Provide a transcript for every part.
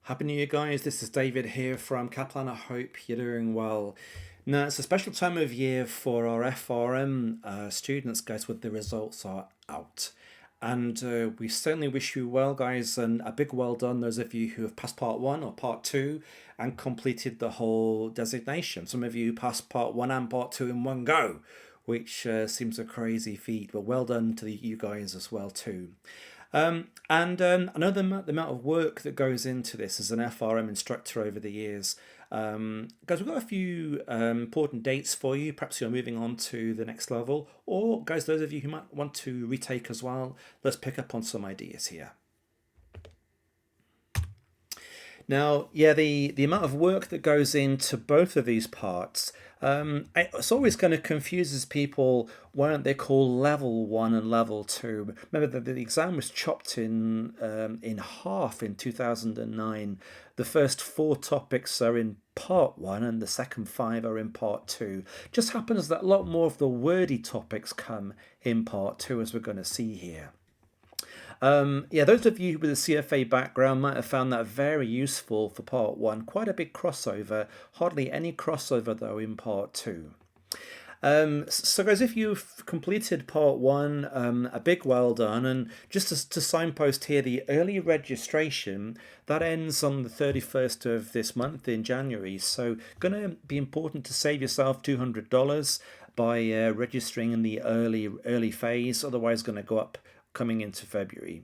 Happy New Year, guys. This is David here from Kaplan. I hope you're doing well. Now, it's a special time of year for our FRM students, guys, with the results are out. And we certainly wish you well, guys, and a big well done, those of you who have passed part one or part two and completed the whole designation. Some of you passed part one and part two in one go, which seems a crazy feat, but well done to you guys as well, too. I know the amount of work that goes into this as an FRM instructor over the years. Guys, we've got a few important dates for you. Perhaps you're moving on to the next level, or guys, those of you who might want to retake as well, let's pick up on some ideas here. Now, yeah, the amount of work that goes into both of these parts, it's always going to confuse people. Why aren't they called level one and level two? Remember that the exam was chopped in half in 2009. The first 4 topics are in part one and the second 5 are in part two. Just happens that a lot more of the wordy topics come in part two, as we're going to see here. Yeah, those of you with a CFA background might have found that very useful for part one. Quite a big crossover, hardly any crossover though in part two. So guys, if you've completed part one, a big well done. And just to signpost here, the early registration, that ends on the 31st of this month in January. So going to be important to save yourself $200 by registering in the early phase, otherwise going to go up coming into February.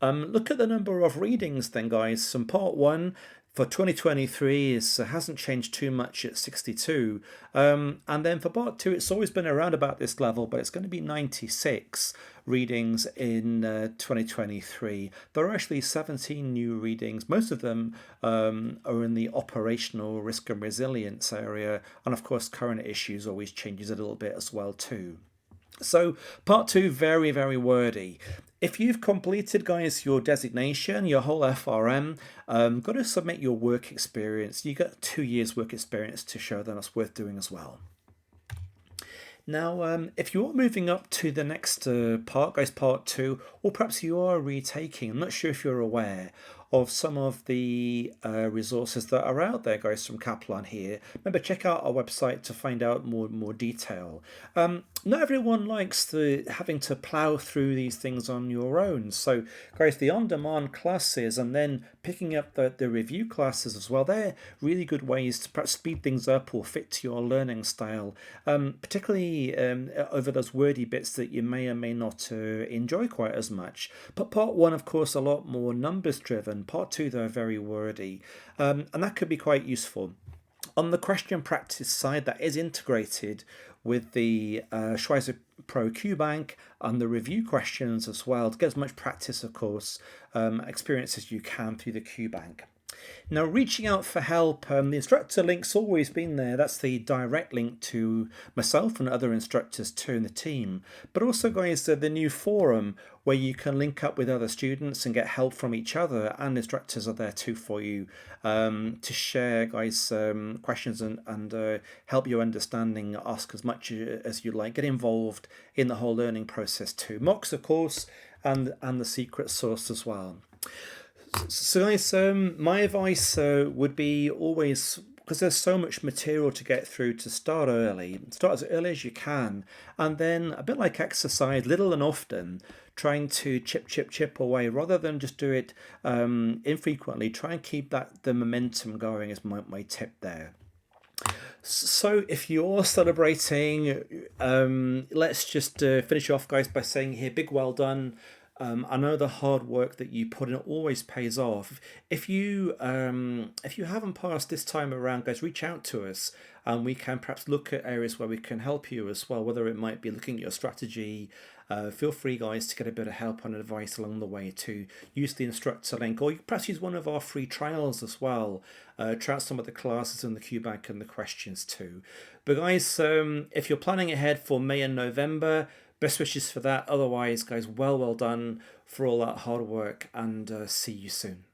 Look at the number of readings then, guys. Some part one for 2023 hasn't changed too much at 62. And then for part two, it's always been around about this level, but it's going to be 96 readings in 2023. There are actually 17 new readings. Most of them are in the operational risk and resilience area. And of course, current issues always changes a little bit as well too. So part two, very, very wordy. If you've completed, guys, your designation, your whole FRM, got to submit your work experience. You got 2 years work experience to show that that's worth doing as well. Now, if you are moving up to the next part, guys, part two, or perhaps you are retaking, I'm not sure if you're aware of some of the resources that are out there, guys, from Kaplan here. Remember, check out our website to find out more detail. Not everyone likes having to plow through these things on your own. So, guys, the on-demand classes and then picking up the review classes as well, they're really good ways to perhaps speed things up or fit to your learning style, particularly over those wordy bits that you may or may not enjoy quite as much. But part one, of course, a lot more numbers driven. Part two, they're very wordy, and that could be quite useful. On the question practice side, that is integrated with the Schweser Pro QBank and the review questions as well to get as much practice, of course, experience as you can through the QBank. Now, reaching out for help, the instructor link's always been there. That's the direct link to myself and other instructors too in the team. But also, guys, the new forum where you can link up with other students and get help from each other, and instructors are there too for you to share, guys, questions and help your understanding, ask as much as you like, get involved in the whole learning process too. Mocks, of course, and the secret source as well. So guys, my advice would be always, because there's so much material to get through, to start early. Start as early as you can, and then a bit like exercise, little and often, trying to chip away rather than just do it infrequently. Try and keep the momentum going is my tip there. So if you're celebrating, let's just finish off, guys, by saying here, big well done. I know the hard work that you put in always pays off. If you haven't passed this time around, guys, reach out to us and we can perhaps look at areas where we can help you as well, whether it might be looking at your strategy. Feel free, guys, to get a bit of help and advice along the way to use the instructor link, or you perhaps use one of our free trials as well. Try out some of the classes in the QBank and the questions too. But guys, if you're planning ahead for May and November, best wishes for that. Otherwise, guys, well done for all that hard work, and see you soon.